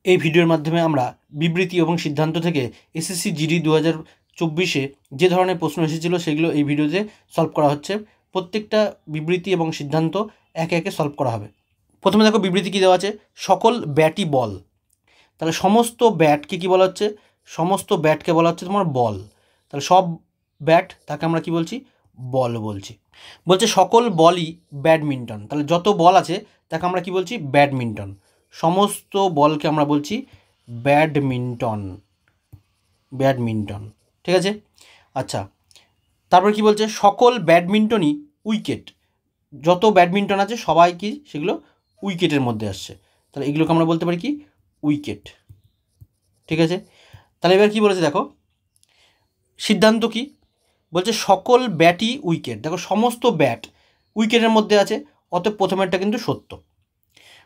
এই ভিডিওর মাধ্যমে আমরা বিবৃতি এবং সিদ্ধান্ত থেকে এসএসসি জিডি 2024-এ যে ধরনের প্রশ্ন এসেছিল সেগুলো এই ভিডিওতে সলভ করা হচ্ছে। প্রত্যেকটা বিবৃতি এবং সিদ্ধান্ত একে একে সলভ করা হবে। প্রথমে দেখো বিবৃতি কী দেওয়া আছে, সকল ব্যাটই বল। তাহলে সমস্ত ব্যাটকে কী বলা হচ্ছে? সমস্ত ব্যাটকে বলা হচ্ছে তোমার বল। তাহলে সব ব্যাট তাকে আমরা কি বলছি? বল বলছি। বলছে সকল বলই ব্যাডমিন্টন। তাহলে যত বল আছে তাকে আমরা কি বলছি? ব্যাডমিন্টন। সমস্ত বলকে আমরা বলছি ব্যাডমিন্টন। ব্যাডমিন্টন, ঠিক আছে। আচ্ছা, তারপর কি বলছে? সকল ব্যাডমিন্টনই উইকেট। যত ব্যাডমিন্টন আছে সবাই কি সেগুলো উইকেটের মধ্যে আসছে। তাহলে এগুলোকে আমরা বলতে পারি কি? উইকেট, ঠিক আছে। তাহলে এবার কি বলেছে দেখো, সিদ্ধান্ত কি বলছে? সকল ব্যাটই উইকেট। দেখো সমস্ত ব্যাট উইকেটের মধ্যে আছে, অতএব প্রথমেরটা কিন্তু সত্য।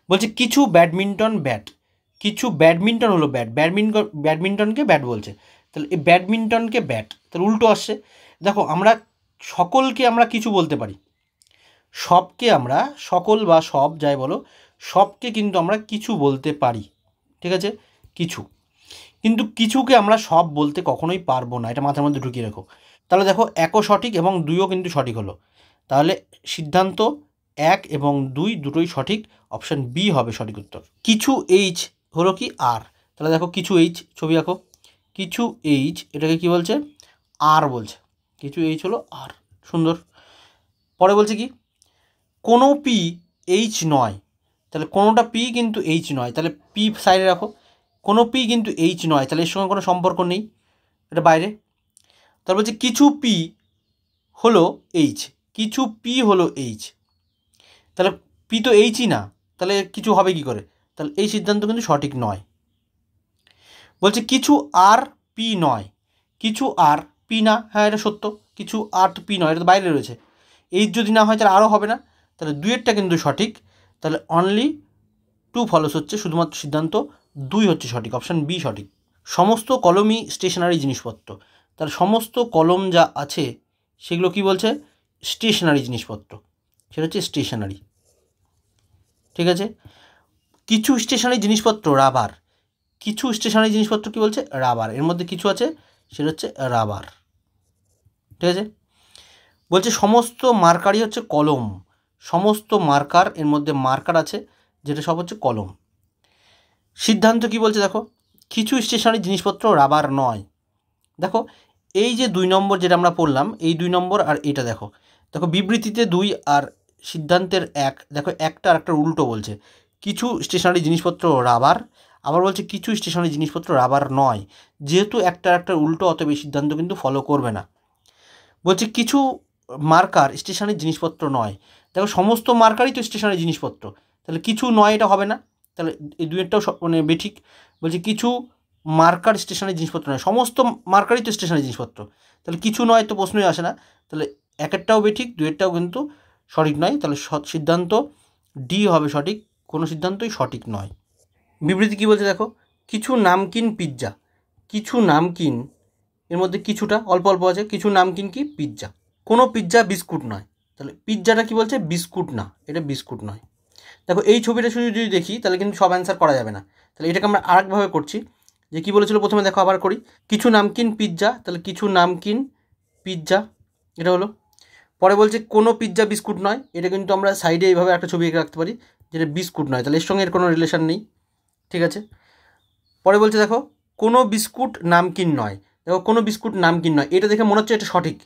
বলছে কিছু ব্যাডমিন্টন ব্যাট, কিছু ব্যাডমিন্টন হলো ব্যাট, ব্যাডমিন্টনকে ব্যাট বলছে। তাহলে এই ব্যাডমিন্টনকে ব্যাট, তাহলে উল্টো আসছে। দেখো আমরা সকলকে আমরা কিছু বলতে পারি, সবকে আমরা, সকল বা সব যাই বলো, সবকে কিন্তু আমরা কিছু বলতে পারি, ঠিক আছে, কিছু। কিন্তু কিছুকে আমরা সব বলতে কখনোই পারবো না, এটা মাথার মধ্যে ঢুকিয়ে রাখো। তাহলে দেখো একও সঠিক এবং দুইও কিন্তু সঠিক হলো। তাহলে সিদ্ধান্ত 1 এবং 2 দুটোই সঠিক, অপশান বি হবে সঠিক উত্তর। কিছু এইচ হলো কি? আর। তাহলে দেখো কিছু এইচ, ছবি আঁকো, কিছু এইচ, এটাকে কি বলছে? আর বলছে। কিছু এইচ হলো আর, সুন্দর। পরে বলছে কি? কোনো পি এইচ নয়। তাহলে কোনোটা পি কিন্তু এইচ নয়, তাহলে পি সাইডে রাখো। কোনো পি কিন্তু এইচ নয়, তাহলে এর সঙ্গে কোনো সম্পর্ক নেই, এটা বাইরে। তারপর বলছে কিছু পি হলো এইচ, কিছু পি হলো এইচ। তাহলে পি তো এইচই না, তাহলে কিছু হবে কি করে? তাহলে এই সিদ্ধান্ত কিন্তু সঠিক নয়। বলছে কিছু আর পি নয়, কিছু আর পি না, হ্যাঁ এটা সত্য, কিছু আর তো পি নয়, এটা তো বাইরে রয়েছে। এইচ যদি না হয় তাহলে আরও হবে না, তাহলে দুইয়েরটা কিন্তু সঠিক। তাহলে অনলি 2 ফলোস হচ্ছে, শুধুমাত্র সিদ্ধান্ত 2 হচ্ছে সঠিক, অপশান বি সঠিক। সমস্ত কলমই স্টেশনারি জিনিসপত্র। তাহলে সমস্ত কলম যা আছে সেগুলো কি বলছে? স্টেশনারি জিনিসপত্র, সেটা হচ্ছে স্টেশনারি, ঠিক আছে। কিছু স্টেশনারি জিনিসপত্র রাবার, কিছু স্টেশনারি জিনিসপত্র কি বলছে? রাবার। এর মধ্যে কিছু আছে, সেটা হচ্ছে রাবার, ঠিক আছে। বলছে সমস্ত মার্কারই হচ্ছে কলম, সমস্ত মার্কার, এর মধ্যে মার্কার আছে যেটা সব হচ্ছে কলম। সিদ্ধান্ত কি বলছে দেখো, কিছু স্টেশনারি জিনিসপত্র রাবার নয়। দেখো এই যে 2 নম্বর যেটা আমরা পড়লাম, এই 2 নম্বর আর এটা দেখো, দেখো বিবৃতিতে 2 আর সিদ্ধান্তের 1, দেখো একটা আর একটা উল্টো বলছে। কিছু স্টেশনারি জিনিসপত্র রাবার, আবার বলছে কিছু স্টেশনারি জিনিসপত্র রাবার নয়। যেহেতু একটা একটা উল্টো, অতএব এই সিদ্ধান্ত কিন্তু ফলো করবে না। বলছে কিছু মার্কার স্টেশনারি জিনিসপত্র নয়। দেখো সমস্ত মার্কারই তো স্টেশনারি জিনিসপত্র, তাহলে কিছু নয় এটা হবে না, তাহলে এই দুইটাও মানে বেঠিক। বলছে কিছু মার্কার স্টেশনারি জিনিসপত্র নয়, সমস্ত মার্কারই তো স্টেশনারি জিনিসপত্র, তাহলে কিছু নয় তো প্রশ্নই আসে না। তাহলে একেরটাও বেঠিক, দুয়েরটাও কিন্তু সঠিক নয়, তাহলে সিদ্ধান্ত ডি হবে সঠিক, কোনো সিদ্ধান্তই সঠিক নয়। বিবৃতি কী বলছে দেখো, কিছু নামকিন পিৎজা, কিছু নামকিন, এর মধ্যে কিছুটা অল্প অল্প আছে, কিছু নামকিন কি? পিৎজা। কোনো পিৎজা বিস্কুট নয়, তাহলে পিৎজাটা কি বলছে? বিস্কুট না, এটা বিস্কুট নয়। দেখো এই ছবিটা শুধু যদি দেখি তাহলে কিন্তু সব অ্যান্সার করা যাবে না, তাহলে এটাকে আমরা আরেকভাবে করছি। যে কী বলেছিল প্রথমে দেখো, আবার করি। কিছু নামকিন পিৎজা, তাহলে কিছু নামকিন পিৎজা, এটা হলো। পরে বলছে কোনো পিৎজা বিস্কুট নয়, এটা কিন্তু আমরা সাইডে এইভাবে একটা ছবি এঁকে রাখতে পারি, যেটা বিস্কুট নয়, তাহলে এর সঙ্গে এর কোনো রিলেশন নেই, ঠিক আছে। পরে বলছে দেখো কোনো বিস্কুট নামকিন নয়, দেখো কোনো বিস্কুট নামকিন নয়, এটা দেখে মনে হচ্ছে এটা সঠিক,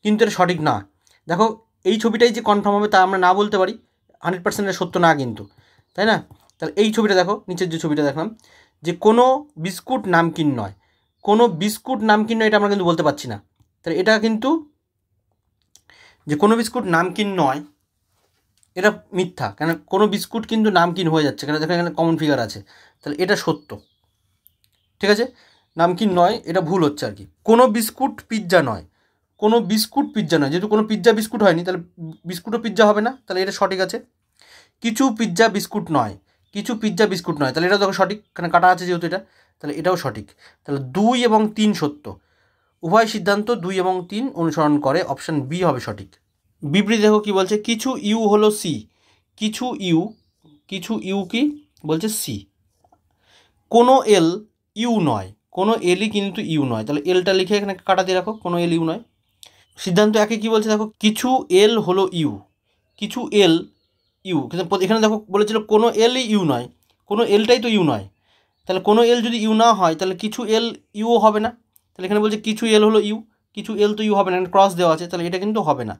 কিন্তু এটা সঠিক না। দেখো এই ছবিটাই যে কনফার্ম হবে তা আমরা না বলতে পারি, 100% সত্য না কিন্তু, তাই না। তাহলে এই ছবিটা দেখো, নিচের যে ছবিটা দেখলাম, যে কোনো বিস্কুট নামকিন নয়, কোনো বিস্কুট নামকিন নয়, এটা আমরা কিন্তু বলতে পারছি না। তাহলে এটা কিন্তু, যে কোনো বিস্কুট নামকিন নয়, এটা মিথ্যা, কেন কোনো বিস্কুট কিন্তু নামকিন হয়ে যাচ্ছে, কেন দেখো এখানে কমন ফিগার আছে, তাহলে এটা সত্য, ঠিক আছে। নামকিন নয়, এটা ভুল হচ্ছে আর কি। কোনো বিস্কুট পিৎজা নয়, কোনো বিস্কুট পিৎজা নয়, যেহেতু কোনো পিৎজা বিস্কুট হয়নি, তাহলে বিস্কুটও পিৎজা হবে না, তাহলে এটা সঠিক আছে। কিছু পিৎজা বিস্কুট নয়, কিছু পিৎজা বিস্কুট নয়, তাহলে এটা দেখো সঠিক, কারণ কাটা আছে যেহেতু এটা, তাহলে এটাও সঠিক। তাহলে 2 এবং 3 সত্য, উভয় সিদ্ধান্ত 2 এবং 3 অনুসরণ করে, অপশান বি হবে সঠিক। বিবৃতি দেখো কী বলছে, কিছু ইউ হলো সি, কিছু ইউ, কিছু ইউ কি বলছে? সি। কোনো এল ইউ নয়, কোনো এলই কিন্তু ইউ নয়, তাহলে এলটা লিখে এখানে কাটা দিয়ে রাখো, কোনো এল ইউ নয়। সিদ্ধান্ত একে কী বলছে দেখো, কিছু এল হলো ইউ, কিছু এল ইউ, কিন্তু এখানে দেখো বলেছিল কোনো এলই ইউ নয়, কোনো এলটাই তো ইউ নয়, তাহলে কোনো এল যদি ইউ না হয় তাহলে কিছু এল ইউও হবে না, তাহলে এখানে বলছে কিছু এল হলো ইউ, কিছু এল তো ইউ হবে না, ক্রস দেওয়া আছে, তাহলে এটা কিন্তু হবে না।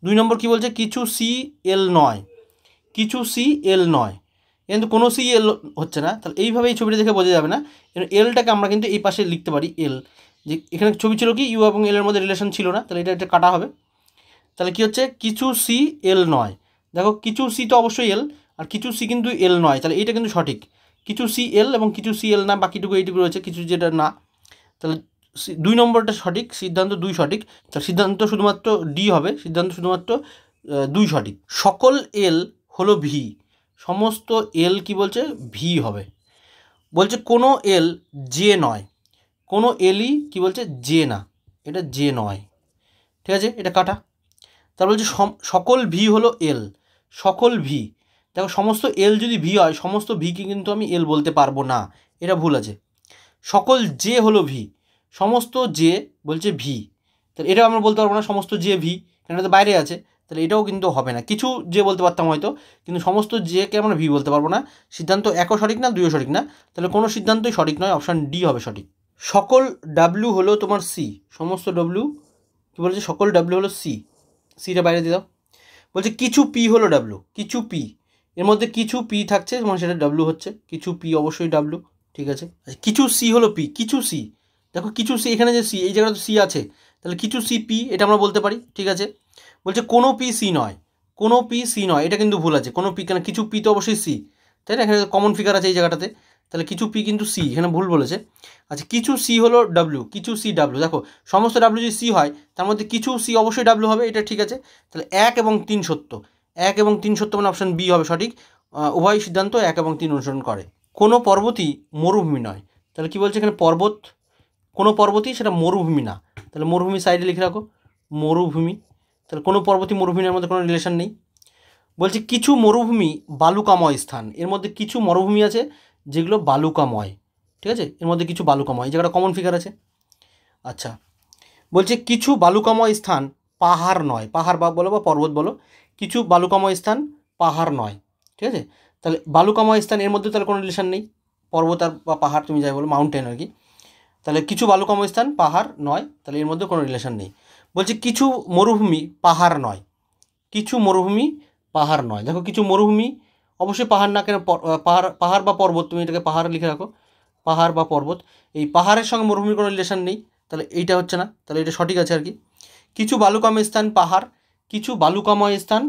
2 নম্বর কী বলছে, কিছু সি এল নয়, কিছু সি এল নয়, কিন্তু কোনো সি এল হচ্ছে না, তাহলে এইভাবে এই ছবিটা দেখে বোঝা যাবে না। এলটাকে আমরা কিন্তু এই পাশে লিখতে পারি এল, যে এখানে ছবি ছিল কি ইউ এবং এল এর মধ্যে রিলেশন ছিল না, তাহলে এটা কাটা হবে। তাহলে কী হচ্ছে, কিছু সি এল নয়, দেখো কিছু সি তো অবশ্যই এল, আর কিছু সি কিন্তু এল নয়, তাহলে এইটা কিন্তু সঠিক, কিছু সি এল এবং কিছু সি এল না, বাকিটুকু এইটুকু রয়েছে কিছু যেটা না, তাহলে 2 নম্বরটা সঠিক, সিদ্ধান্ত 2 সঠিক, তাহলে সিদ্ধান্ত শুধুমাত্র ডি হবে, সিদ্ধান্ত শুধুমাত্র 2 সঠিক। সকল এল হলো ভি, সমস্ত এল কি বলছে, ভি হবে। বলছে কোনো এল জে নয়, কোনো এলই কি বলছে, জে না, এটা জে নয়, ঠিক আছে, এটা কাটা। তার বলছে সকল ভি হলো এল, সকল ভি, দেখো সমস্ত এল যদি ভি হয় সমস্ত ভিকে কিন্তু আমি এল বলতে পারবো না, এটা ভুল আছে। সকল জে হলো ভি, সমস্ত জে বলছে ভি, তাহলে এটাও আমরা বলতে পারবো না সমস্ত জে ভি, কারণ এটা বাইরে আছে, তাহলে এটাও কিন্তু হবে না। কিছু জে বলতে পারতাম হয়তো, কিন্তু সমস্ত জেকে আমরা ভি বলতে পারবো না। সিদ্ধান্ত 1ও সঠিক না, 2ও সঠিক না, তাহলে কোনো সিদ্ধান্তই সঠিক নয়, অপশান ডি হবে সঠিক। সকল ডাব্লিউ হলো তোমার সি, সমস্ত ডাব্লিউ কী বলেছে, সকল ডাব্লিউ হলো সি, সিটা বাইরে দিয়ে দাও। বলছে কিছু পি হলো ডাব্লিউ, কিছু পি, এর মধ্যে কিছু পি থাকছে মানে সেটা ডাব্লিউ হচ্ছে, কিছু পি অবশ্যই ডাব্লিউ, ঠিক আছে। কিছু সি হলো পি, কিছু সি, দেখো কিছু সি, এখানে যে সি এই জায়গাটা সি আছে, তাহলে কিছু সি পি এটা আমরা বলতে পারি, ঠিক আছে। বলছে কোনো পি সি নয়, কোনো পি সি নয়, এটা কিন্তু ভুল আছে, কোনো পি, কেন কিছু পি তো অবশ্যই সি, তাই না, এখানে কমন ফিগার আছে এই জায়গাটাতে, তাহলে কিছু পি কিন্তু সি, এখানে ভুল বলেছে। আচ্ছা কিছু সি হলো ডাব্লিউ, কিছু সি ডাব্লিউ, দেখো সমস্ত ডাব্লিউ যদি সি হয় তার মধ্যে কিছু সি অবশ্যই ডাব্লিউ হবে, এটা ঠিক আছে। তাহলে 1 এবং 3 সত্য, 1 এবং 3 সত্য মানে অপশান বি হবে সঠিক, উভয় সিদ্ধান্ত 1 এবং 3 অনুসরণ করে। কোনো পর্বতই মরুভূমি নয়, তাহলে কি বলছে এখানে পর্বত, কোনো পর্বতই সেটা মরুভূমি না, তাহলে মরুভূমি সাইডে লিখে রাখো, মরুভূমি, তাহলে কোনো পর্বতই মরুভূমির মধ্যে কোনো রিলেশন নেই। বলছে কিছু মরুভূমি বালুকাময় স্থান, এর মধ্যে কিছু মরুভূমি আছে যেগুলো বালুকাময়, ঠিক আছে, এর মধ্যে কিছু বালুকাময়, এই জায়গাটা কমন ফিগার আছে। আচ্ছা বলছে কিছু বালুকাময় স্থান পাহাড় নয়, পাহাড় বা বলো বা পর্বত বলো, কিছু বালুকাময় স্থান পাহাড় নয়, ঠিক আছে। তাহলে বালুকাময় স্থান এর মধ্যে তাহলে কোনো রিলেশন নেই, পর্বত আর বা পাহাড় তুমি যাই বলো, মাউন্টেন আর কি, তাহলে কিছু বালুকাময় স্থান পাহাড় নয়, তাহলে এর মধ্যে কোনো রিলেশন নেই। বলছে কিছু মরুভূমি পাহাড় নয়, কিছু মরুভূমি পাহাড় নয়, দেখো কিছু মরুভূমি অবশ্যই পাহাড় না, কেন পাহাড়, পাহাড় বা পর্বত, তুমি এটাকে পাহাড় লিখে রাখো, পাহাড় বা পর্বত, এই পাহাড়ের সঙ্গে মরুভূমির কোনো রিলেশন নেই, তাহলে এইটা হচ্ছে না, তাহলে এটা সঠিক আছে আর কি। কিছু বালুকাময় স্থান পাহাড়, কিছু বালুকাময় স্থান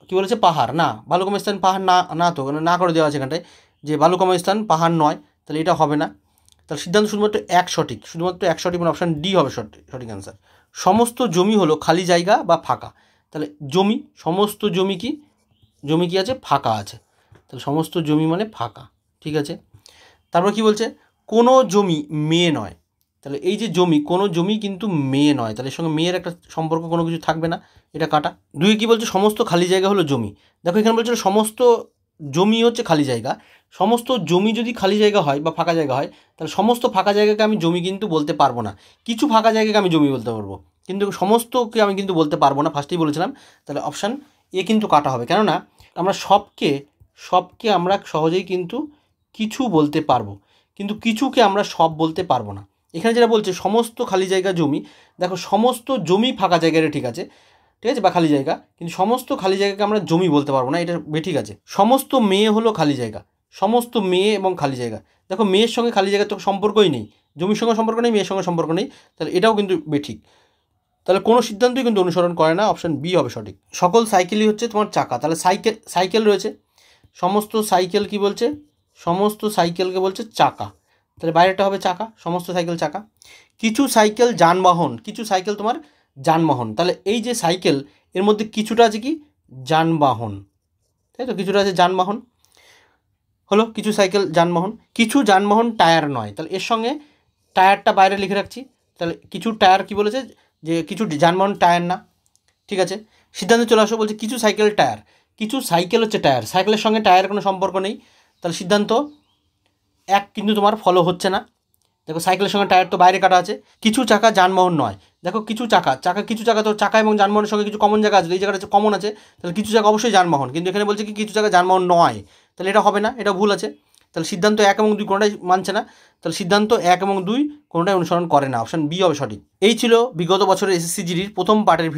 কী বলেছে, পাহাড় না, বালুকাময় স্থান পাহাড় না, না তো না করে দেওয়া আছে এখানটায় যে বালুকাময় স্থান পাহাড় নয়, তাহলে এটা হবে না। তাহলে সিদ্ধান্ত শুধুমাত্র 1 সঠিক, শুধুমাত্র 1 সঠিক, মানে অপশান ডি হবে সঠিক অ্যান্সার। সমস্ত জমি হলো খালি জায়গা বা ফাঁকা, তাহলে জমি, সমস্ত জমি কি, জমি কি আছে, ফাঁকা আছে, তাহলে সমস্ত জমি মানে ফাঁকা, ঠিক আছে। তারপর কি বলছে, কোনো জমি মেয়ে নয়, তাহলে এই যে জমি, কোনো জমি কিন্তু মেয়ে নয়, তাহলে এর সঙ্গে মেয়ের একটা সম্পর্ক কোনো কিছু থাকবে না, এটা কাটা। 2 কি বলছে, সমস্ত খালি জায়গা হলো জমি, দেখো এখানে বলছে সমস্ত জমি হচ্ছে খালি জায়গা, সমস্ত জমি যদি খালি জায়গা হয় বা ফাঁকা জায়গা হয় তাহলে সমস্ত ফাঁকা জায়গাকে আমি জমি কিন্তু বলতে পারবো না, কিছু ফাঁকা জায়গাকে আমি জমি বলতে পারবো, কিন্তু সমস্তকে আমি কিন্তু বলতে পারবো না, ফার্স্টেই বলেছিলাম, তাহলে অপশান এ কিন্তু কাটা হবে, কেননা আমরা সবকে আমরা সহজেই কিন্তু কিছু বলতে পারবো, কিন্তু কিছুকে আমরা সব বলতে পারবো না। এখানে যেটা বলছে সমস্ত খালি জায়গা জমি, দেখো সমস্ত জমি ফাঁকা জায়গাটা ঠিক আছে, ঠিক আছে, বা খালি জায়গা, কিন্তু সমস্ত খালি জায়গাকে আমরা জমি বলতে পারবো না, এটা ঠিক আছে। সমস্ত মেয়ে হলো খালি জায়গা, সমস্ত মেয়ে এবং খালি জায়গা, দেখো মেয়ের সঙ্গে খালি জায়গার তো সম্পর্কই নেই, জমির সঙ্গে সম্পর্ক নেই, মেয়ের সঙ্গে সম্পর্ক নেই, তাহলে এটাও কিন্তু ঠিক, তাহলে কোনো সিদ্ধান্তই কিন্তু অনুসরণ করে না, অপশান বি হবে সঠিক। সকল সাইকেলই হচ্ছে তোমার চাকা, তাহলে সাইকেল রয়েছে, সমস্ত সাইকেল কি বলছে, সমস্ত সাইকেলকে বলছে চাকা, তাহলে বাইরেটা হবে চাকা, সমস্ত সাইকেল চাকা। কিছু সাইকেল যানবাহন, কিছু সাইকেল তোমার যানবাহন, তাহলে এই যে সাইকেল এর মধ্যে কিছুটা আছে কি, যানবাহন, তাই তো, কিছুটা আছে যানবাহন, হলো কিছু সাইকেল যানবাহন। কিছু যানবাহন টায়ার নয়, তাহলে এর সঙ্গে টায়ারটা বাইরে লিখে রাখছি, তাহলে কিছু টায়ার কি বলেছে, যে কিছু যানবাহন টায়ার না, ঠিক আছে। সিদ্ধান্তে চলে আসো, বলছে কিছু সাইকেল টায়ার, কিছু সাইকেল হচ্ছে টায়ার, সাইকেলের সঙ্গে টায়ারের কোনো সম্পর্ক নেই, তাহলে সিদ্ধান্ত এক কিন্তু তোমার ফলো হচ্ছে না। দেখো সাইকেলের সঙ্গে টায়ার তো বাইরে কাটা আছে। কিছু চাকা যানবাহন নয়, দেখো কিছু চাকা কিছু চাকা তো চাকা এবং যানবাহনের সঙ্গে কিছু কমন জায়গা আছে, এই জায়গাটা কমন আছে, তাহলে কিছু চাকা অবশ্যই যানবাহন, কিন্তু এখানে বলছে কি কিছু চাকা যানবাহন নয়, তাহলে এটা হবে না, এটা ভুল আছে। তাহলে সিদ্ধান্ত 1 এবং 2 কোনোটাই মানছে না, তাহলে সিদ্ধান্ত 1 এবং 2 কোনোটাই অনুসরণ করে না, অপশান বি হবে সঠিক। এই ছিল বিগত বছরের এসএসসি জিডির প্রথম পার্টের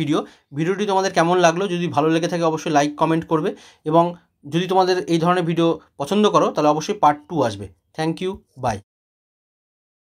ভিডিওটি তোমাদের কেমন লাগলো, যদি ভালো লেগে থাকে অবশ্যই লাইক কমেন্ট করবে, এবং যদি তোমাদের এই ধরনের ভিডিও পছন্দ করো তাহলে অবশ্যই পার্ট 2 আসবে। Thank you, by.